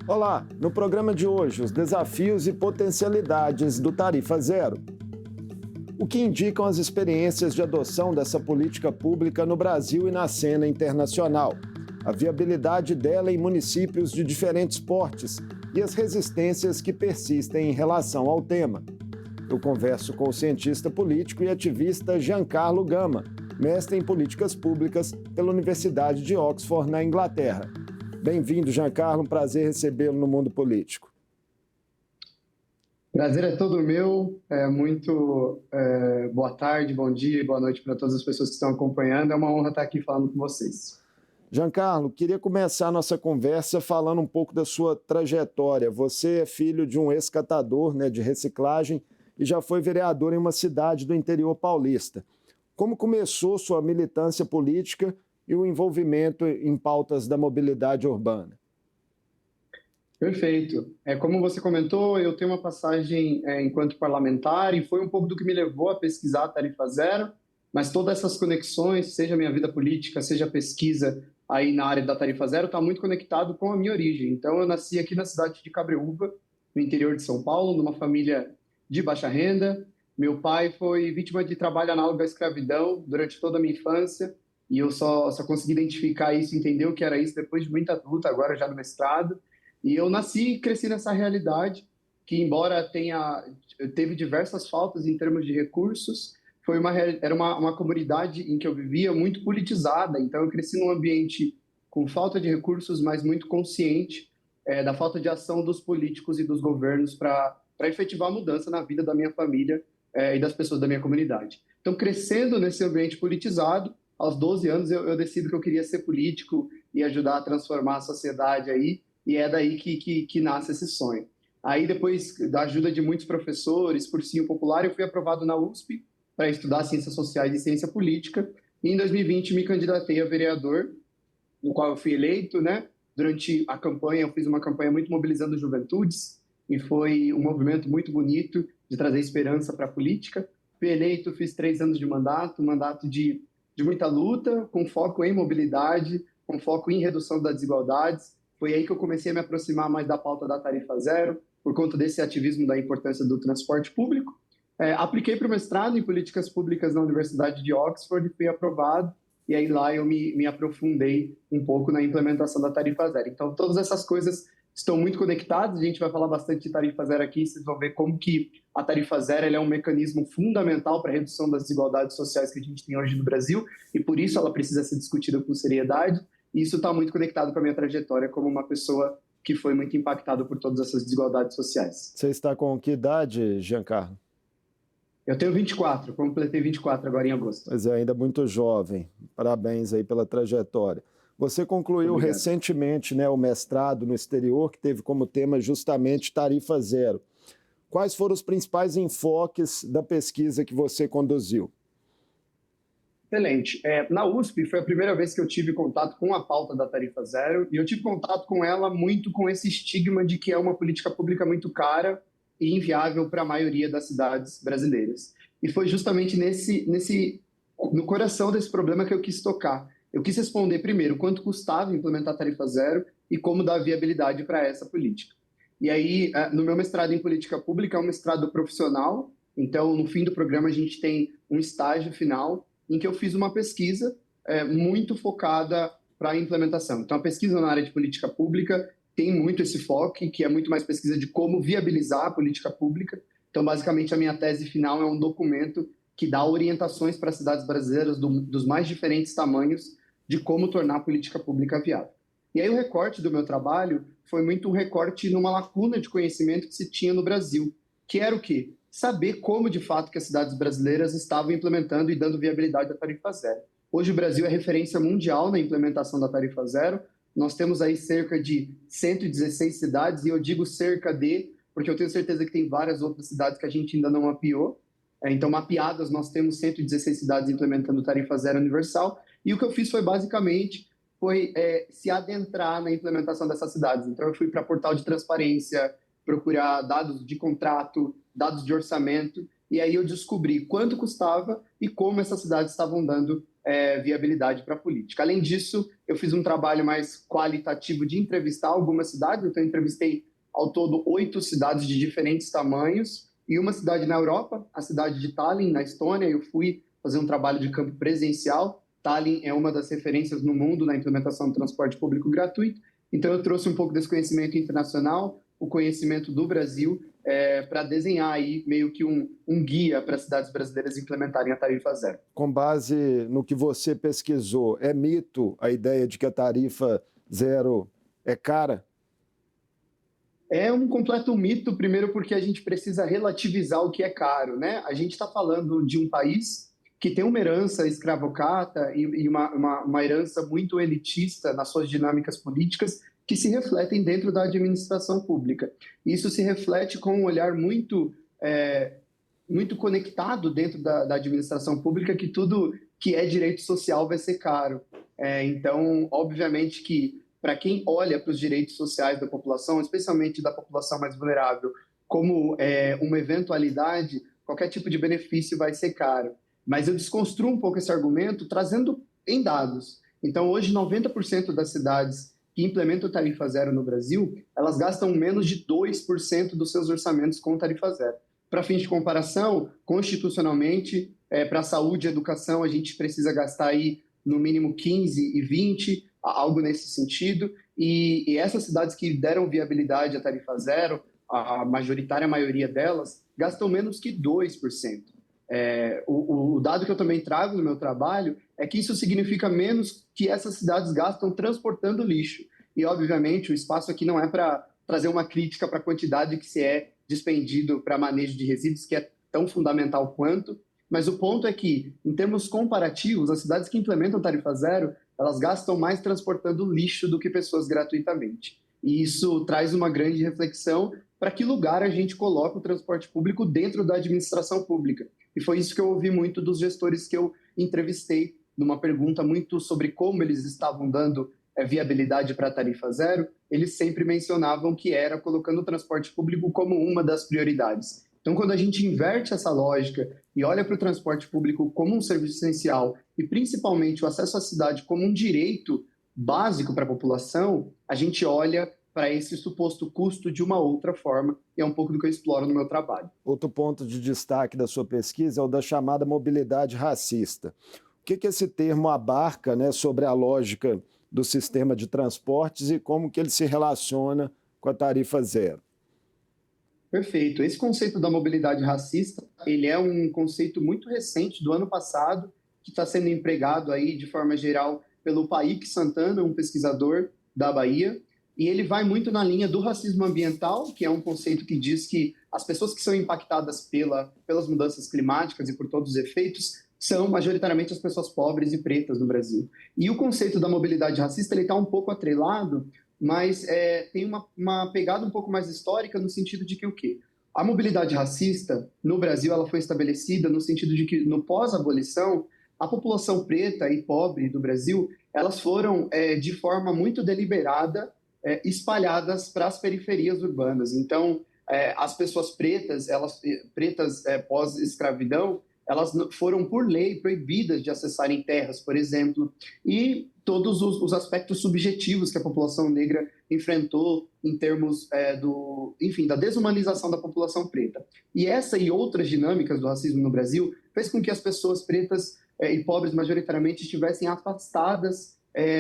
Olá, no programa de hoje, os desafios e potencialidades do Tarifa Zero. O que indicam as experiências de adoção dessa política pública no Brasil e na cena internacional, a viabilidade dela em municípios de diferentes portes e as resistências que persistem em relação ao tema. Eu converso com o cientista político e ativista Giancarlo Gama, mestre em políticas públicas pela Universidade de Oxford, na Inglaterra. Bem-vindo, Giancarlo, um prazer recebê-lo no Mundo Político. Prazer é todo meu, boa tarde, bom dia e boa noite para todas as pessoas que estão acompanhando. É uma honra estar aqui falando com vocês. Giancarlo, queria começar a nossa conversa falando um pouco da sua trajetória. Você é filho de um ex-catador, de reciclagem e já foi vereador em uma cidade do interior paulista. Como começou sua militância política e o envolvimento em pautas da mobilidade urbana? Perfeito. Como você comentou, eu tenho uma passagem enquanto parlamentar e foi um pouco do que me levou a pesquisar a Tarifa Zero, mas todas essas conexões, seja a minha vida política, seja a pesquisa aí na área da Tarifa Zero, está muito conectado com a minha origem. Então, eu nasci aqui na cidade de Cabreúva, no interior de São Paulo, numa família de baixa renda. Meu pai foi vítima de trabalho análogo à escravidão durante toda a minha infância, e eu só consegui identificar isso, entender o que era isso depois de muita luta, agora já no mestrado. E eu nasci e cresci nessa realidade que, embora teve diversas faltas em termos de recursos, era uma comunidade em que eu vivia muito politizada. Então, eu cresci num ambiente com falta de recursos, mas muito consciente da falta de ação dos políticos e dos governos para efetivar a mudança na vida da minha família e das pessoas da minha comunidade. Então, crescendo nesse ambiente politizado, aos 12 anos eu decido que eu queria ser político e ajudar a transformar a sociedade aí, e é daí que nasce esse sonho. Aí, depois da ajuda de muitos professores, cursinho popular, eu fui aprovado na USP para estudar Ciências Sociais e Ciência Política, e em 2020 me candidatei a vereador, no qual eu fui eleito, né? Durante a campanha, eu fiz uma campanha muito mobilizando juventudes, e foi um movimento muito bonito de trazer esperança para a política. Fui eleito, fiz 3 anos de mandato, um mandato de muita luta, com foco em mobilidade, com foco em redução das desigualdades. Foi aí que eu comecei a me aproximar mais da pauta da Tarifa Zero, por conta desse ativismo da importância do transporte público. Apliquei para o mestrado em políticas públicas na Universidade de Oxford e fui aprovado. E aí lá eu me aprofundei um pouco na implementação da Tarifa Zero. Então, todas essas coisas estão muito conectadas. A gente vai falar bastante de Tarifa Zero aqui. Vocês vão ver como que a Tarifa Zero é um mecanismo fundamental para a redução das desigualdades sociais que a gente tem hoje no Brasil, e por isso ela precisa ser discutida com seriedade. E isso está muito conectado com a minha trajetória como uma pessoa que foi muito impactada por todas essas desigualdades sociais. Você está com que idade, Giancarlo? Eu tenho 24, completei 24 agora em agosto. Mas é ainda muito jovem. Parabéns aí pela trajetória. Você concluiu Obrigado. Recentemente, o mestrado no exterior, que teve como tema justamente Tarifa Zero. Quais foram os principais enfoques da pesquisa que você conduziu? Excelente. Na USP foi a primeira vez que eu tive contato com a pauta da Tarifa Zero, e eu tive contato com ela muito com esse estigma de que é uma política pública muito cara e inviável para a maioria das cidades brasileiras. E foi justamente no coração desse problema que eu quis tocar. Eu quis responder primeiro quanto custava implementar a Tarifa Zero e como dar viabilidade para essa política. E aí, no meu mestrado em política pública, é um mestrado profissional. Então, no fim do programa, a gente tem um estágio final em que eu fiz uma pesquisa muito focada para a implementação. Então, a pesquisa na área de política pública tem muito esse foco, que é muito mais pesquisa de como viabilizar a política pública. Então, basicamente, a minha tese final é um documento que dá orientações para as cidades brasileiras dos mais diferentes tamanhos de como tornar a política pública viável. E aí o recorte do meu trabalho foi muito um recorte numa lacuna de conhecimento que se tinha no Brasil, que era o quê? Saber como, de fato, que as cidades brasileiras estavam implementando e dando viabilidade à Tarifa Zero. Hoje o Brasil é referência mundial na implementação da Tarifa Zero. Nós temos aí cerca de 116 cidades, e eu digo cerca de, porque eu tenho certeza que tem várias outras cidades que a gente ainda não mapeou. Então, mapeadas, nós temos 116 cidades implementando Tarifa Zero Universal, e o que eu fiz foi basicamente se adentrar na implementação dessas cidades. Então, eu fui para portal de transparência, procurar dados de contrato, dados de orçamento, e aí eu descobri quanto custava e como essas cidades estavam dando viabilidade para a política. Além disso, eu fiz um trabalho mais qualitativo de entrevistar algumas cidades, então eu entrevistei ao todo 8 cidades de diferentes tamanhos e uma cidade na Europa, a cidade de Tallinn, na Estônia. Eu fui fazer um trabalho de campo presencial. Tallinn é uma das referências no mundo na implementação do transporte público gratuito, então eu trouxe um pouco desse conhecimento internacional, o conhecimento do Brasil, para desenhar aí meio que um guia para as cidades brasileiras implementarem a tarifa zero. Com base no que você pesquisou, é mito a ideia de que a tarifa zero é cara? É um completo mito, primeiro porque a gente precisa relativizar o que é caro, né? A gente está falando de um país que tem uma herança escravocrata e uma herança muito elitista nas suas dinâmicas políticas que se refletem dentro da administração pública. Isso se reflete com um olhar muito conectado dentro da administração pública, que tudo que é direito social vai ser caro. Então, obviamente que para quem olha para os direitos sociais da população, especialmente da população mais vulnerável, como uma eventualidade, qualquer tipo de benefício vai ser caro. Mas eu desconstruo um pouco esse argumento trazendo em dados. Então, hoje, 90% das cidades que implementam tarifa zero no Brasil, elas gastam menos de 2% dos seus orçamentos com tarifa zero. Para fins de comparação, constitucionalmente, para a saúde e educação, a gente precisa gastar aí no mínimo 15 e 20, algo nesse sentido. E essas cidades que deram viabilidade à tarifa zero, a majoritária maioria delas, gastam menos que 2%. O dado que eu também trago no meu trabalho é que isso significa menos que essas cidades gastam transportando lixo. E, obviamente, o espaço aqui não é para trazer uma crítica para a quantidade que se é despendido para manejo de resíduos, que é tão fundamental quanto, mas o ponto é que, em termos comparativos, as cidades que implementam tarifa zero, elas gastam mais transportando lixo do que pessoas gratuitamente. E isso traz uma grande reflexão para que lugar a gente coloca o transporte público dentro da administração pública. E foi isso que eu ouvi muito dos gestores que eu entrevistei, numa pergunta muito sobre como eles estavam dando viabilidade para a tarifa zero. Eles sempre mencionavam que era colocando o transporte público como uma das prioridades. Então, quando a gente inverte essa lógica e olha para o transporte público como um serviço essencial e principalmente o acesso à cidade como um direito básico para a população, a gente olha para esse suposto custo de uma outra forma, e é um pouco do que eu exploro no meu trabalho. Outro ponto de destaque da sua pesquisa é o da chamada mobilidade racista. O que esse termo abarca, né, sobre a lógica do sistema de transportes e como que ele se relaciona com a tarifa zero? Perfeito. Esse conceito da mobilidade racista, ele é um conceito muito recente, do ano passado, que está sendo empregado aí de forma geral pelo Paik Santana, um pesquisador da Bahia, e ele vai muito na linha do racismo ambiental, que é um conceito que diz que as pessoas que são impactadas pelas mudanças climáticas e por todos os efeitos são majoritariamente as pessoas pobres e pretas no Brasil. E o conceito da mobilidade racista está um pouco atrelado, mas tem uma pegada um pouco mais histórica no sentido de que o quê? A mobilidade racista no Brasil ela foi estabelecida no sentido de que no pós-abolição a população preta e pobre do Brasil elas foram de forma muito deliberada espalhadas para as periferias urbanas. Então as pessoas pretas, pós-escravidão, elas foram por lei proibidas de acessarem terras, por exemplo, e todos os aspectos subjetivos que a população negra enfrentou em termos da desumanização da população preta. E essa e outras dinâmicas do racismo no Brasil fez com que as pessoas pretas e pobres majoritariamente estivessem afastadas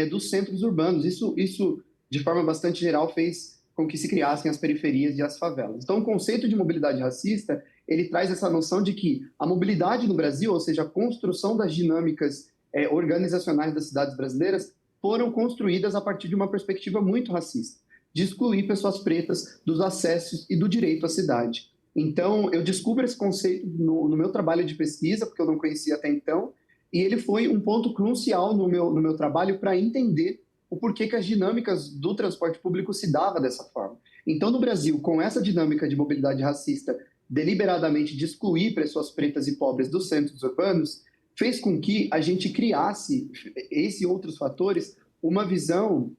dos centros urbanos. Isso, de forma bastante geral, fez com que se criassem as periferias e as favelas. Então, o conceito de mobilidade racista, ele traz essa noção de que a mobilidade no Brasil, ou seja, a construção das dinâmicas organizacionais das cidades brasileiras, foram construídas a partir de uma perspectiva muito racista, de excluir pessoas pretas dos acessos e do direito à cidade. Então, eu descubro esse conceito no meu trabalho de pesquisa, porque eu não conhecia até então, e ele foi um ponto crucial no meu trabalho para entender o porquê que as dinâmicas do transporte público se dava dessa forma. Então, no Brasil, com essa dinâmica de mobilidade racista, deliberadamente de excluir pessoas pretas e pobres dos centros urbanos, fez com que a gente criasse, esses e outros fatores, uma visão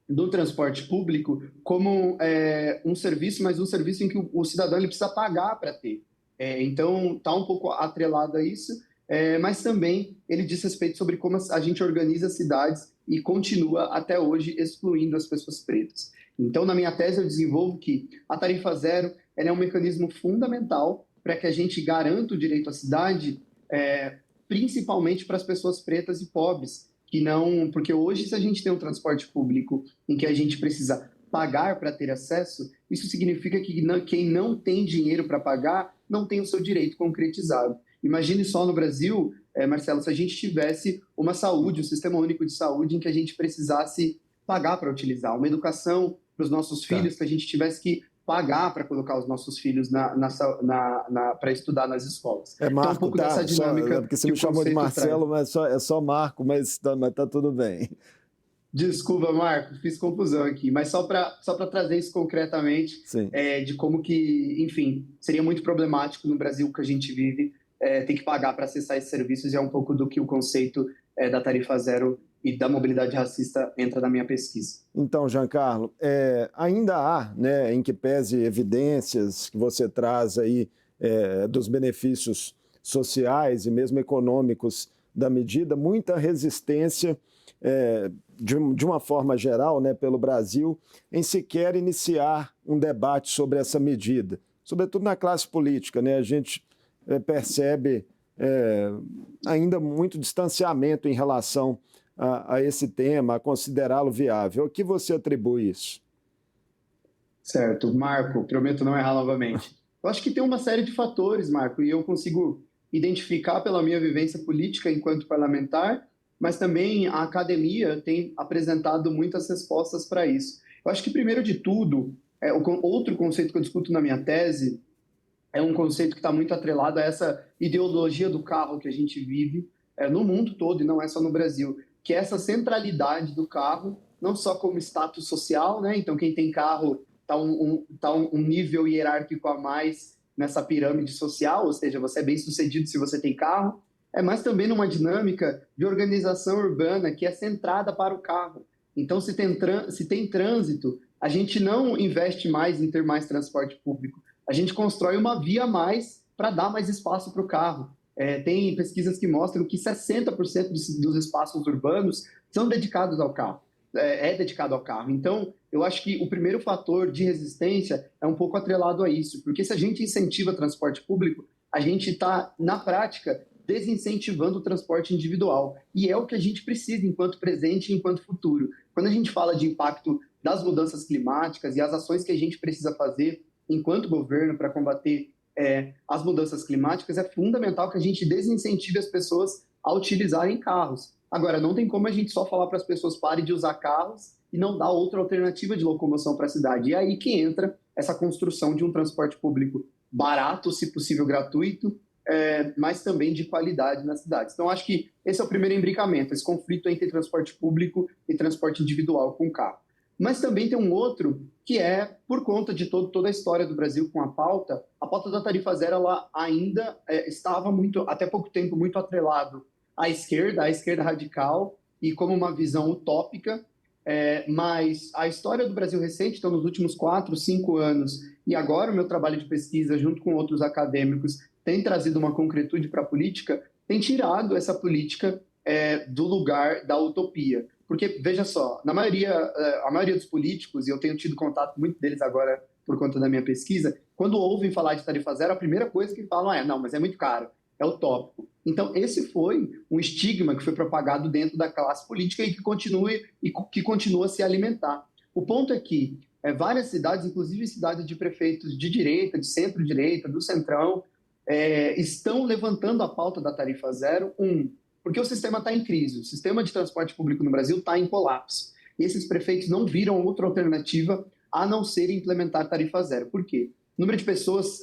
do transporte público como um serviço, mas um serviço em que o cidadão ele precisa pagar para ter. Então, está um pouco atrelado a isso. mas também ele diz respeito sobre como a gente organiza as cidades e continua até hoje excluindo as pessoas pretas. Então, na minha tese, eu desenvolvo que a tarifa zero ela é um mecanismo fundamental para que a gente garanta o direito à cidade, principalmente para as pessoas pretas e pobres, que não, porque hoje, se a gente tem um transporte público em que a gente precisa pagar para ter acesso, isso significa que quem não tem dinheiro para pagar não tem o seu direito concretizado. Imagine só no Brasil, Marcelo, se a gente tivesse uma saúde, um sistema único de saúde em que a gente precisasse pagar para utilizar, uma educação para os nossos filhos, que a gente tivesse que pagar para colocar os nossos filhos para estudar nas escolas. Marco, então, um pouco dessa dinâmica. Porque você me chamou de Marcelo, mas é só Marco, mas tá tudo bem. Desculpa, Marco, fiz confusão aqui, mas só para trazer isso concretamente, de como que, enfim, seria muito problemático no Brasil que a gente vive, ter que pagar para acessar esses serviços, e é um pouco do que o conceito da tarifa zero e da mobilidade racista entra na minha pesquisa. Então, Giancarlo, ainda há, né, em que pese evidências que você traz aí dos benefícios sociais e mesmo econômicos da medida, muita resistência de uma forma geral, né, pelo Brasil, em sequer iniciar um debate sobre essa medida, sobretudo na classe política, né? A gente percebe ainda muito distanciamento em relação a esse tema, a considerá-lo viável. A que você atribui isso? Certo. Marco, prometo não errar novamente. Eu acho que tem uma série de fatores, Marco, e eu consigo identificar pela minha vivência política enquanto parlamentar, mas também a academia tem apresentado muitas respostas para isso. Eu acho que, primeiro de tudo, outro conceito que eu discuto na minha tese é um conceito que está muito atrelado a essa ideologia do carro que a gente vive no mundo todo, e não é só no Brasil, que é essa centralidade do carro, não só como status social, né? Então, quem tem carro está um nível hierárquico a mais nessa pirâmide social, ou seja, você é bem-sucedido se você tem carro, mas também numa dinâmica de organização urbana que é centrada para o carro. Então, se tem trânsito, a gente não investe mais em ter mais transporte público, a gente constrói uma via a mais para dar mais espaço para o carro. Tem pesquisas que mostram que 60% dos espaços urbanos são dedicados ao carro, dedicado ao carro. Então, eu acho que o primeiro fator de resistência é um pouco atrelado a isso, porque se a gente incentiva transporte público, a gente está, na prática, desincentivando o transporte individual. E é o que a gente precisa enquanto presente e enquanto futuro. Quando a gente fala de impacto das mudanças climáticas e as ações que a gente precisa fazer enquanto governo para combater as mudanças climáticas, é fundamental que a gente desincentive as pessoas a utilizarem carros. Agora, não tem como a gente só falar para as pessoas parem de usar carros e não dar outra alternativa de locomoção para a cidade. E é aí que entra essa construção de um transporte público barato, se possível gratuito, mas também de qualidade nas cidades. Então, acho que esse é o primeiro imbricamento, esse conflito entre transporte público e transporte individual com carro. Mas também tem um outro que por conta de toda a história do Brasil com a pauta da tarifa zero ela ainda estava até pouco tempo, muito atrelado à esquerda radical e como uma visão utópica, mas a história do Brasil recente, então nos últimos 4, 5 anos, e agora o meu trabalho de pesquisa junto com outros acadêmicos tem trazido uma concretude para a política, tem tirado essa política do lugar da utopia. Porque, veja só, a maioria dos políticos, e eu tenho tido contato com muitos deles agora por conta da minha pesquisa, quando ouvem falar de tarifa zero, a primeira coisa que falam não, mas é muito caro, é utópico. Então, esse foi um estigma que foi propagado dentro da classe política e que continua a se alimentar. O ponto é que várias cidades, inclusive cidades de prefeitos de direita, de centro-direita, do centrão, estão levantando a pauta da tarifa zero, porque o sistema está em crise, o sistema de transporte público no Brasil está em colapso. E esses prefeitos não viram outra alternativa a não ser implementar tarifa zero. Por quê? O número de pessoas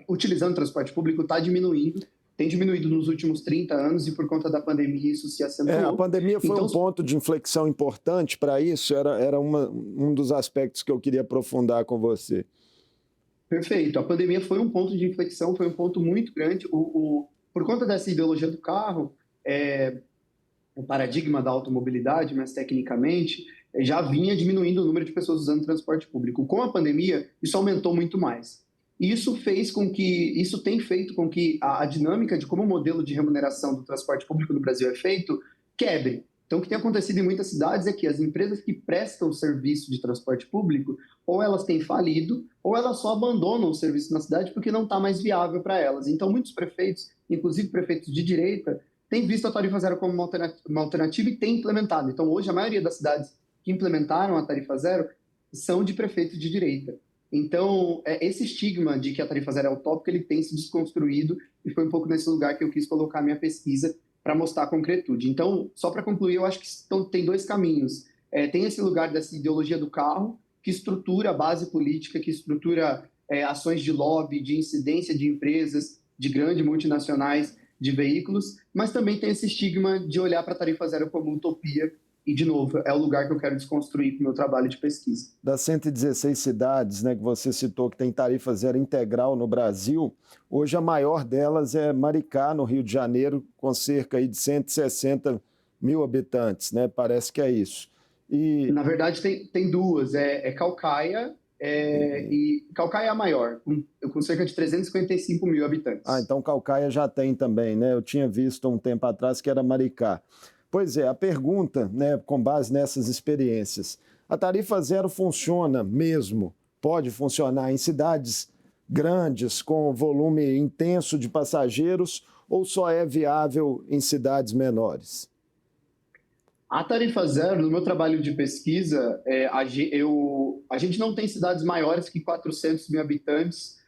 utilizando transporte público está diminuindo, tem diminuído nos últimos 30 anos e por conta da pandemia isso se acentuou. A pandemia foi um ponto de inflexão importante para isso, era um dos aspectos que eu queria aprofundar com você. Perfeito, a pandemia foi um ponto de inflexão, foi um ponto muito grande. Por conta dessa ideologia do carro, o paradigma da automobilidade, mas tecnicamente, já vinha diminuindo o número de pessoas usando transporte público. Com a pandemia, isso aumentou muito mais. E isso tem feito com que a dinâmica de como o modelo de remuneração do transporte público no Brasil é feito quebre. Então, o que tem acontecido em muitas cidades é que as empresas que prestam o serviço de transporte público, ou elas têm falido, ou elas só abandonam o serviço na cidade porque não está mais viável para elas. Então, muitos prefeitos, inclusive prefeitos de direita, têm visto a tarifa zero como uma alternativa e têm implementado. Então, hoje, a maioria das cidades que implementaram a tarifa zero são de prefeitos de direita. Então, esse estigma de que a tarifa zero é utópica, ele tem se desconstruído, e foi um pouco nesse lugar que eu quis colocar a minha pesquisa para mostrar a concretude. Então, só para concluir, eu acho que tem dois caminhos. Tem esse lugar dessa ideologia do carro, que estrutura a base política, que estrutura ações de lobby, de incidência de empresas, de grandes multinacionais de veículos, mas também tem esse estigma de olhar para a tarifa zero como utopia. E, de novo, é o lugar que eu quero desconstruir com o meu trabalho de pesquisa. Das 116 cidades, né, que você citou que tem tarifa zero integral no Brasil, hoje a maior delas é Maricá, no Rio de Janeiro, com cerca aí de 160 mil habitantes, né? Parece que é isso. E... Na verdade, tem duas. Caucaia, e Caucaia é a maior, com cerca de 355 mil habitantes. Ah, então Caucaia já tem também, né? Eu tinha visto um tempo atrás que era Maricá. Pois é, a pergunta, né, com base nessas experiências, a tarifa zero funciona mesmo? Pode funcionar em cidades grandes, com volume intenso de passageiros, ou só é viável em cidades menores? A tarifa zero, no meu trabalho de pesquisa, a gente não tem cidades maiores que 400 mil habitantes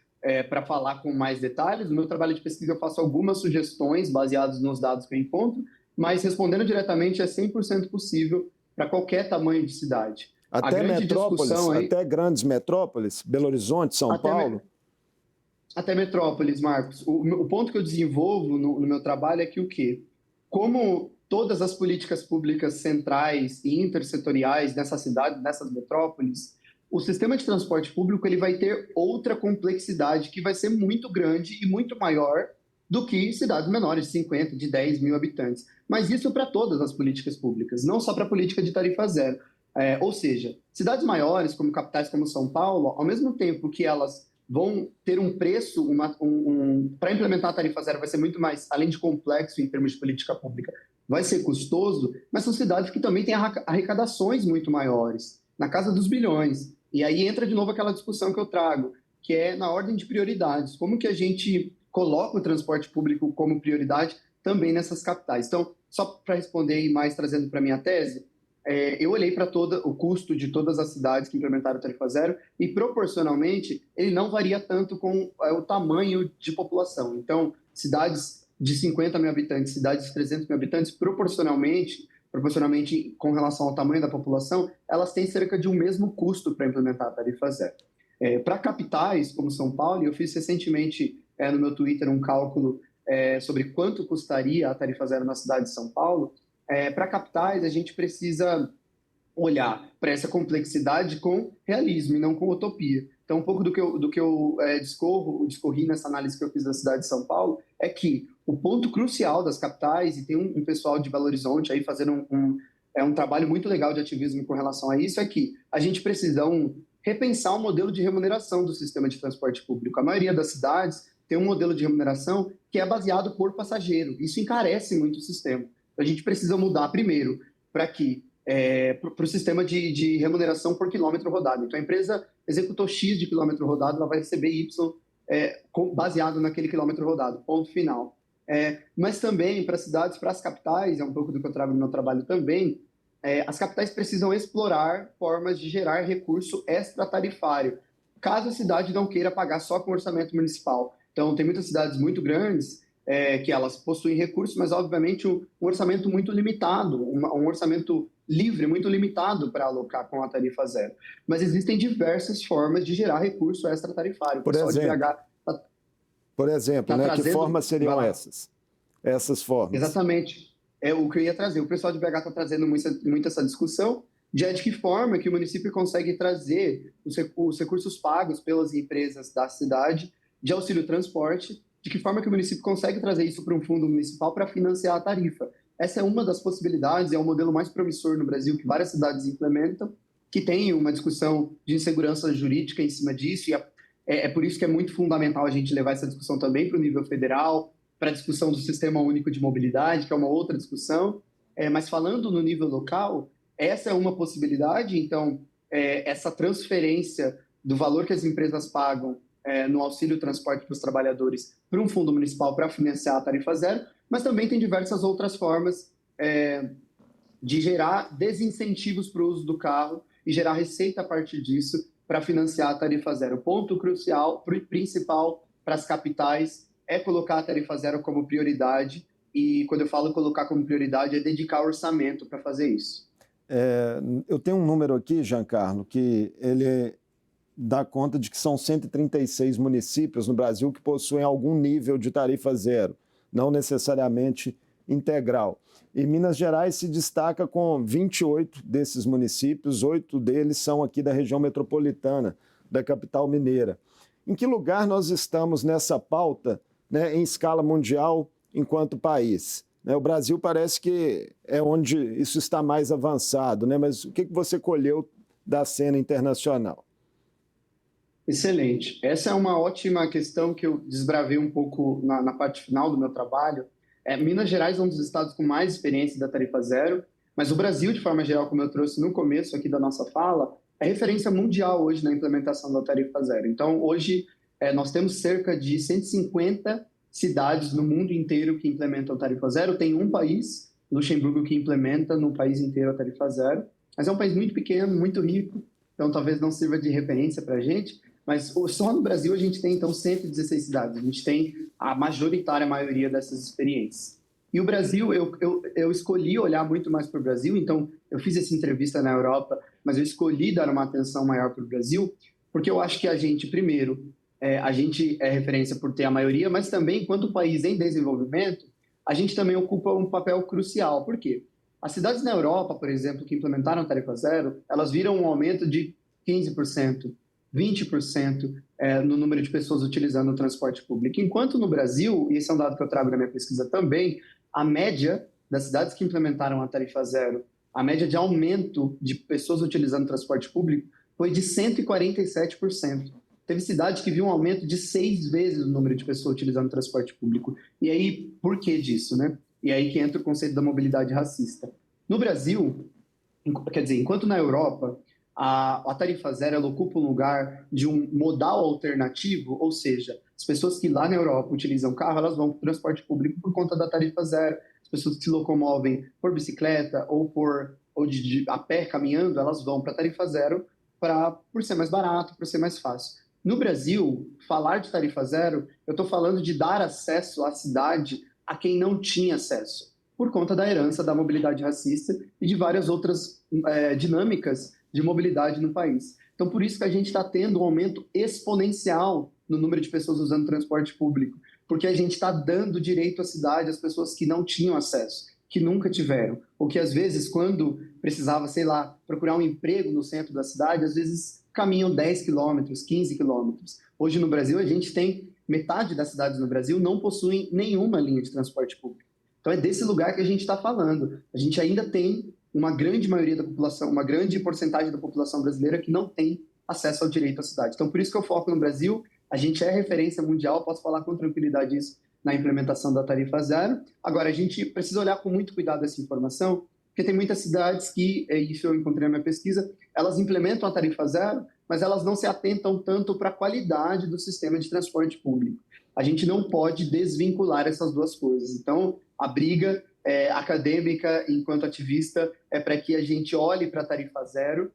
para falar com mais detalhes. No meu trabalho de pesquisa, eu faço algumas sugestões baseadas nos dados que eu encontro, mas respondendo diretamente, é 100% possível para qualquer tamanho de cidade. Até metrópoles, até grandes metrópoles, Belo Horizonte, São Paulo? Até metrópoles, Marcos. O ponto que eu desenvolvo no meu trabalho é que o quê? Como todas as políticas públicas centrais e intersetoriais nessas cidades, nessas metrópoles, o sistema de transporte público ele vai ter outra complexidade que vai ser muito grande e muito maior do que cidades menores, de 50, de 10 mil habitantes. Mas isso para todas as políticas públicas, não só para a política de tarifa zero. Ou seja, cidades maiores, como capitais como São Paulo, ao mesmo tempo que elas vão ter um preço, para implementar a tarifa zero vai ser muito mais, além de complexo em termos de política pública, vai ser custoso, mas são cidades que também têm arrecadações muito maiores, na casa dos bilhões. E aí entra de novo aquela discussão que eu trago, que é na ordem de prioridades. Como que a gente coloca o transporte público como prioridade também nessas capitais? Então, só para responder e mais trazendo para a minha tese, eu olhei para o custo de todas as cidades que implementaram a tarifa zero e, proporcionalmente, ele não varia tanto com o tamanho de população. Então, cidades de 50 mil habitantes, cidades de 300 mil habitantes, proporcionalmente com relação ao tamanho da população, elas têm cerca de um mesmo custo para implementar a tarifa zero. Para capitais, como São Paulo, eu fiz recentemente no meu Twitter um cálculo sobre quanto custaria a tarifa zero na cidade de São Paulo. Para capitais, a gente precisa olhar para essa complexidade com realismo e não com utopia. Então, um pouco do que eu discorri nessa análise que eu fiz da cidade de São Paulo é que o ponto crucial das capitais, e tem um pessoal de Belo Horizonte aí fazendo um trabalho muito legal de ativismo com relação a isso, é que a gente precisa repensar o modelo de remuneração do sistema de transporte público. A maioria das cidades tem um modelo de remuneração que é baseado por passageiro. Isso encarece muito o sistema. A gente precisa mudar primeiro para o sistema de remuneração por quilômetro rodado. Então, a empresa executou X de quilômetro rodado, ela vai receber Y baseado naquele quilômetro rodado, ponto final. Mas também para cidades, para as capitais, é um pouco do que eu trago no meu trabalho também, as capitais precisam explorar formas de gerar recurso extratarifário, caso a cidade não queira pagar só com orçamento municipal. Então, tem muitas cidades muito grandes que elas possuem recursos, mas, obviamente, um orçamento muito limitado, um orçamento livre, muito limitado para alocar com a tarifa zero. Mas existem diversas formas de gerar recurso extratarifário. Por exemplo, né, que formas seriam essas formas? Exatamente. É o que eu ia trazer. O pessoal de BH está trazendo muito essa discussão de que forma que o município consegue trazer os recursos pagos pelas empresas da cidade de auxílio transporte, de que forma que o município consegue trazer isso para um fundo municipal para financiar a tarifa. Essa é uma das possibilidades, é o modelo mais promissor no Brasil que várias cidades implementam, que tem uma discussão de insegurança jurídica em cima disso, É por isso que é muito fundamental a gente levar essa discussão também para o nível federal, para a discussão do Sistema Único de Mobilidade, que é uma outra discussão. Mas falando no nível local, essa é uma possibilidade. Então, essa transferência do valor que as empresas pagam no auxílio transporte para os trabalhadores para um fundo municipal para financiar a tarifa zero, mas também tem diversas outras formas de gerar desincentivos para o uso do carro e gerar receita a partir disso para financiar a tarifa zero. O ponto crucial, principal para as capitais é colocar a tarifa zero como prioridade, e quando eu falo colocar como prioridade é dedicar orçamento para fazer isso. Eu tenho um número aqui, Giancarlo, que ele dá conta de que são 136 municípios no Brasil que possuem algum nível de tarifa zero, não necessariamente integral. E Minas Gerais se destaca com 28 desses municípios, 8 deles são aqui da região metropolitana, da capital mineira. Em que lugar nós estamos nessa pauta, né, em escala mundial, enquanto país? O Brasil parece que é onde isso está mais avançado, né? Mas o que você colheu da cena internacional? Excelente. Essa é uma ótima questão que eu desbravei um pouco na parte final do meu trabalho. Minas Gerais é um dos estados com mais experiência da tarifa zero, mas o Brasil, de forma geral, como eu trouxe no começo aqui da nossa fala, é referência mundial hoje na implementação da tarifa zero. Então, hoje, nós temos cerca de 150 cidades no mundo inteiro que implementam a tarifa zero. Tem um país, Luxemburgo, que implementa no país inteiro a tarifa zero, mas é um país muito pequeno, muito rico, então talvez não sirva de referência para a gente, mas só no Brasil a gente tem, então, 116 cidades. A gente tem a majoritária maioria dessas experiências. E o Brasil, eu escolhi olhar muito mais para o Brasil, então eu fiz essa entrevista na Europa, mas eu escolhi dar uma atenção maior para o Brasil, porque eu acho que a gente, primeiro, a gente é referência por ter a maioria, mas também, enquanto país em desenvolvimento, a gente também ocupa um papel crucial. Por quê? As cidades na Europa, por exemplo, que implementaram a tarifa zero, elas viram um aumento de 15%, 20% no número de pessoas utilizando o transporte público. Enquanto no Brasil, e esse é um dado que eu trago na minha pesquisa também, a média das cidades que implementaram a tarifa zero, a média de aumento de pessoas utilizando o transporte público foi de 147%. Teve cidades que viu um aumento de 6 vezes o número de pessoas utilizando o transporte público. E aí, por que disso, né? E aí que entra o conceito da mobilidade racista. No Brasil, quer dizer, enquanto na Europa, a tarifa zero ela ocupa um lugar de um modal alternativo, ou seja, as pessoas que lá na Europa utilizam carro, elas vão para o transporte público por conta da tarifa zero. As pessoas que se locomovem por bicicleta ou a pé, caminhando, elas vão para a tarifa zero por ser mais barato, por ser mais fácil. No Brasil, falar de tarifa zero, eu estou falando de dar acesso à cidade a quem não tinha acesso, por conta da herança da mobilidade racista e de várias outras dinâmicas de mobilidade no país. Então, por isso que a gente está tendo um aumento exponencial no número de pessoas usando transporte público, porque a gente está dando direito à cidade às pessoas que não tinham acesso, que nunca tiveram, ou que às vezes, quando precisava, sei lá, procurar um emprego no centro da cidade, às vezes caminham 10 quilômetros, 15 quilômetros. Hoje no Brasil, a gente tem metade das cidades no Brasil não possuem nenhuma linha de transporte público. Então, é desse lugar que a gente está falando. A gente ainda tem uma grande maioria da população, uma grande porcentagem da população brasileira que não tem acesso ao direito à cidade. Então, por isso que eu foco no Brasil. A gente é referência mundial, posso falar com tranquilidade isso na implementação da tarifa zero. Agora, a gente precisa olhar com muito cuidado essa informação, porque tem muitas cidades que, isso eu encontrei na minha pesquisa, elas implementam a tarifa zero, mas elas não se atentam tanto para a qualidade do sistema de transporte público. A gente não pode desvincular essas duas coisas. Então, a briga acadêmica, enquanto ativista, é para que a gente olhe para a tarifa zero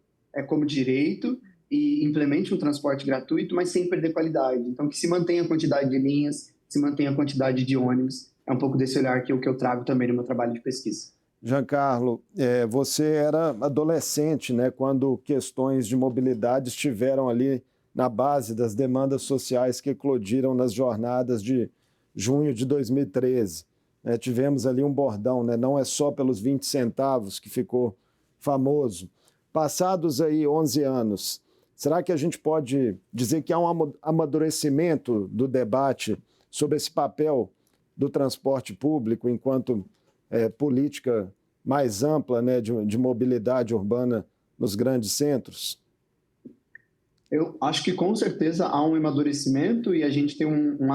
como direito e implemente um transporte gratuito, mas sem perder qualidade. Então, que se mantenha a quantidade de linhas, se mantenha a quantidade de ônibus. É um pouco desse olhar que eu trago também no meu trabalho de pesquisa. Giancarlo, você era adolescente, né, quando questões de mobilidade estiveram ali na base das demandas sociais que eclodiram nas jornadas de junho de 2013. Tivemos ali um bordão, né, não é só pelos 20 centavos que ficou famoso. Passados aí 11 anos, será que a gente pode dizer que há um amadurecimento do debate sobre esse papel do transporte público enquanto política mais ampla, né, de mobilidade urbana nos grandes centros? Eu acho que com certeza há um amadurecimento e a gente tem um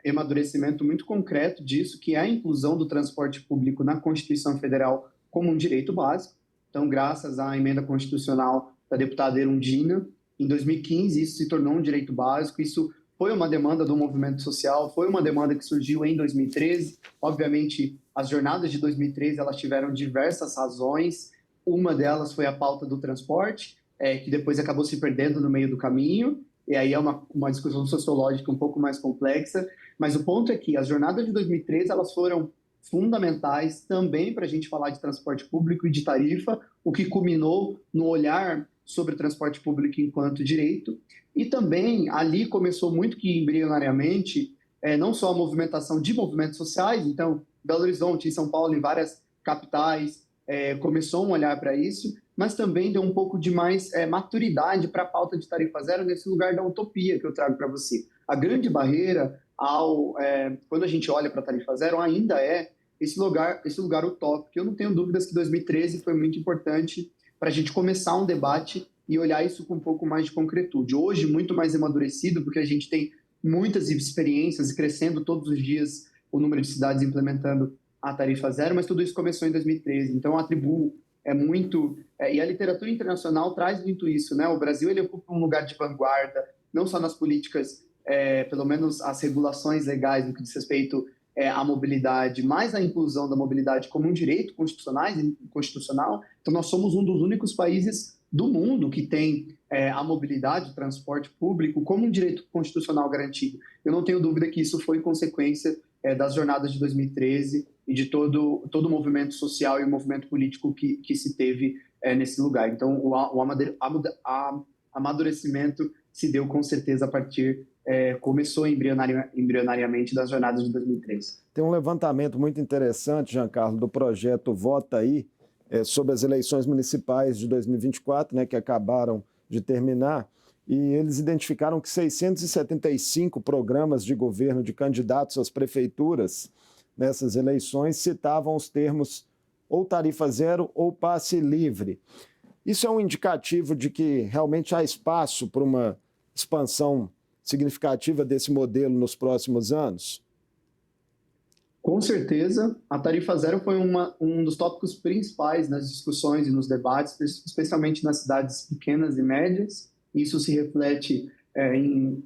amadurecimento muito concreto disso, que é a inclusão do transporte público na Constituição Federal como um direito básico. Então, graças à emenda constitucional da deputada Erundina, em 2015 isso se tornou um direito básico, isso foi uma demanda do movimento social, foi uma demanda que surgiu em 2013. Obviamente, as jornadas de 2013 elas tiveram diversas razões, uma delas foi a pauta do transporte, que depois acabou se perdendo no meio do caminho, e aí é uma discussão sociológica um pouco mais complexa, mas o ponto é que as jornadas de 2013 elas foram fundamentais também para a gente falar de transporte público e de tarifa, o que culminou no olhar sobre o transporte público enquanto direito, e também ali começou muito que embrionariamente, não só a movimentação de movimentos sociais, então Belo Horizonte, em São Paulo, em várias capitais, começou um olhar para isso, mas também deu um pouco de mais maturidade para a pauta de tarifa zero nesse lugar da utopia que eu trago para você. A grande barreira quando a gente olha para a tarifa zero ainda é esse lugar utópico. Eu não tenho dúvidas que 2013 foi muito importante para a gente começar um debate e olhar isso com um pouco mais de concretude. Hoje, muito mais amadurecido, porque a gente tem muitas experiências e crescendo todos os dias o número de cidades implementando a tarifa zero, mas tudo isso começou em 2013. Então, eu atribuo e a literatura internacional traz muito isso, né? O Brasil ele ocupa um lugar de vanguarda, não só nas políticas, pelo menos as regulações legais no que diz respeito à mobilidade, mas a inclusão da mobilidade como um direito constitucional. Então, nós somos um dos únicos países do mundo que tem a mobilidade, o transporte público, como um direito constitucional garantido. Eu não tenho dúvida que isso foi consequência das jornadas de 2013 e de todo o movimento social e o movimento político que se teve nesse lugar. Então, o amadurecimento se deu com certeza a partir, começou embrionariamente das jornadas de 2013. Tem um levantamento muito interessante, Giancarlo, do projeto Vota Aí, sobre as eleições municipais de 2024, né, que acabaram de terminar, e eles identificaram que 675 programas de governo de candidatos às prefeituras nessas eleições citavam os termos ou tarifa zero ou passe livre. Isso é um indicativo de que realmente há espaço para uma expansão significativa desse modelo nos próximos anos? Com certeza, a tarifa zero foi um dos tópicos principais nas discussões e nos debates, especialmente nas cidades pequenas e médias. Isso se reflete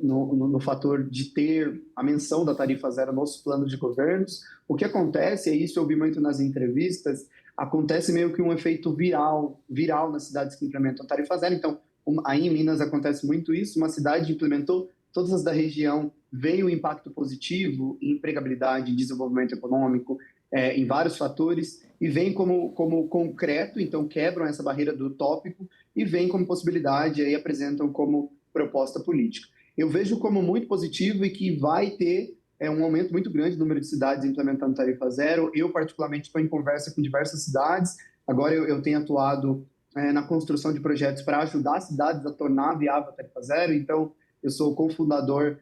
no fator de ter a menção da tarifa zero nos planos de governos. O que acontece, e isso eu vi muito nas entrevistas, acontece meio que um efeito viral nas cidades que implementam a tarifa zero. Então, aí em Minas acontece muito isso, uma cidade implementou, todas as da região, veio um impacto positivo em empregabilidade, desenvolvimento econômico, em vários fatores, e vem como concreto, então quebram essa barreira do tópico, e vem como possibilidade, aí apresentam como proposta política. Eu vejo como muito positivo e que vai ter um aumento muito grande do número de cidades implementando tarifa zero. Eu, particularmente, estou em conversa com diversas cidades. Agora eu tenho atuado na construção de projetos para ajudar as cidades a tornar viável a tarifa zero. Então, eu sou cofundador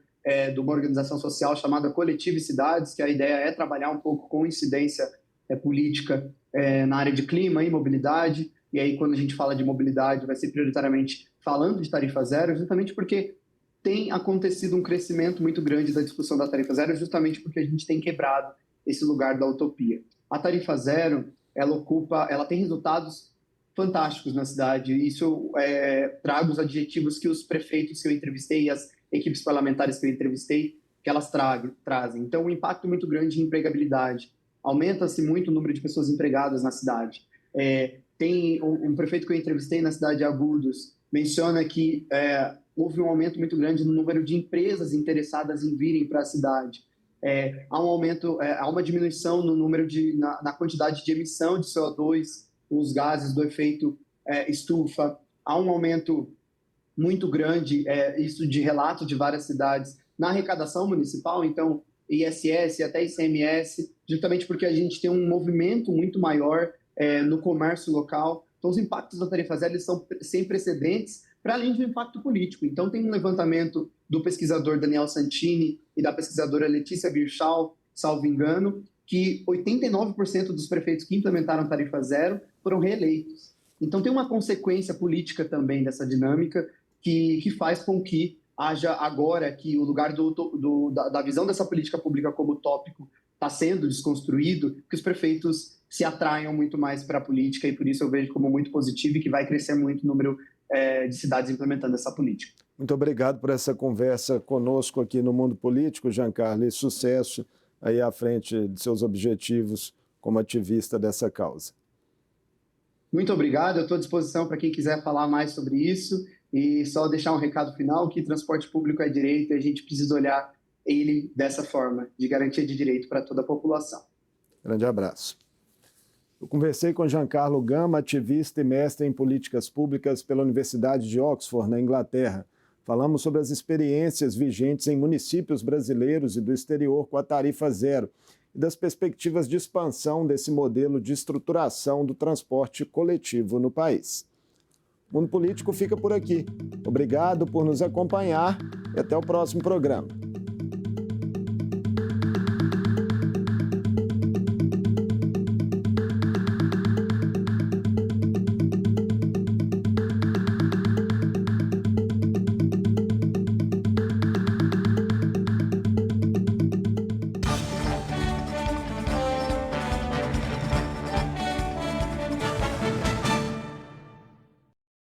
de uma organização social chamada Coletivo e Cidades, que a ideia é trabalhar um pouco com incidência política na área de clima e mobilidade. E aí, quando a gente fala de mobilidade, vai ser prioritariamente falando de tarifa zero, justamente porque tem acontecido um crescimento muito grande da discussão da tarifa zero, justamente porque a gente tem quebrado esse lugar da utopia. A tarifa zero, ela tem resultados fantásticos na cidade. Isso eu trago os adjetivos que os prefeitos que eu entrevistei e as equipes parlamentares que eu entrevistei, que elas trazem. Então, um impacto muito grande em empregabilidade. Aumenta-se muito o número de pessoas empregadas na cidade. Tem um prefeito que eu entrevistei na cidade de Agudos, menciona que houve um aumento muito grande no número de empresas interessadas em virem para a cidade. Há um aumento, há uma diminuição no número na quantidade de emissão de CO2, os gases do efeito estufa. Há um aumento muito grande, isso de relato de várias cidades, na arrecadação municipal, então ISS e até ICMS, justamente porque a gente tem um movimento muito maior no comércio local. Então, os impactos da tarifa zero eles são sem precedentes, para além do impacto político. Então, tem um levantamento do pesquisador Daniel Santini e da pesquisadora Letícia Birchal, salvo engano, que 89% dos prefeitos que implementaram tarifa zero foram reeleitos. Então, tem uma consequência política também dessa dinâmica que faz com que haja agora que o lugar da visão dessa política pública como tópico está sendo desconstruído, que os prefeitos se atraiam muito mais para a política, e por isso eu vejo como muito positivo e que vai crescer muito o número de cidades implementando essa política. Muito obrigado por essa conversa conosco aqui no Mundo Político, Giancarlo, e sucesso aí à frente de seus objetivos como ativista dessa causa. Muito obrigado, eu estou à disposição para quem quiser falar mais sobre isso, e só deixar um recado final, que transporte público é direito e a gente precisa olhar ele dessa forma, de garantia de direito para toda a população. Grande abraço. Eu conversei com Giancarlo Gama, ativista e mestre em políticas públicas pela Universidade de Oxford, na Inglaterra. Falamos sobre as experiências vigentes em municípios brasileiros e do exterior com a tarifa zero e das perspectivas de expansão desse modelo de estruturação do transporte coletivo no país. O Mundo Político fica por aqui. Obrigado por nos acompanhar e até o próximo programa.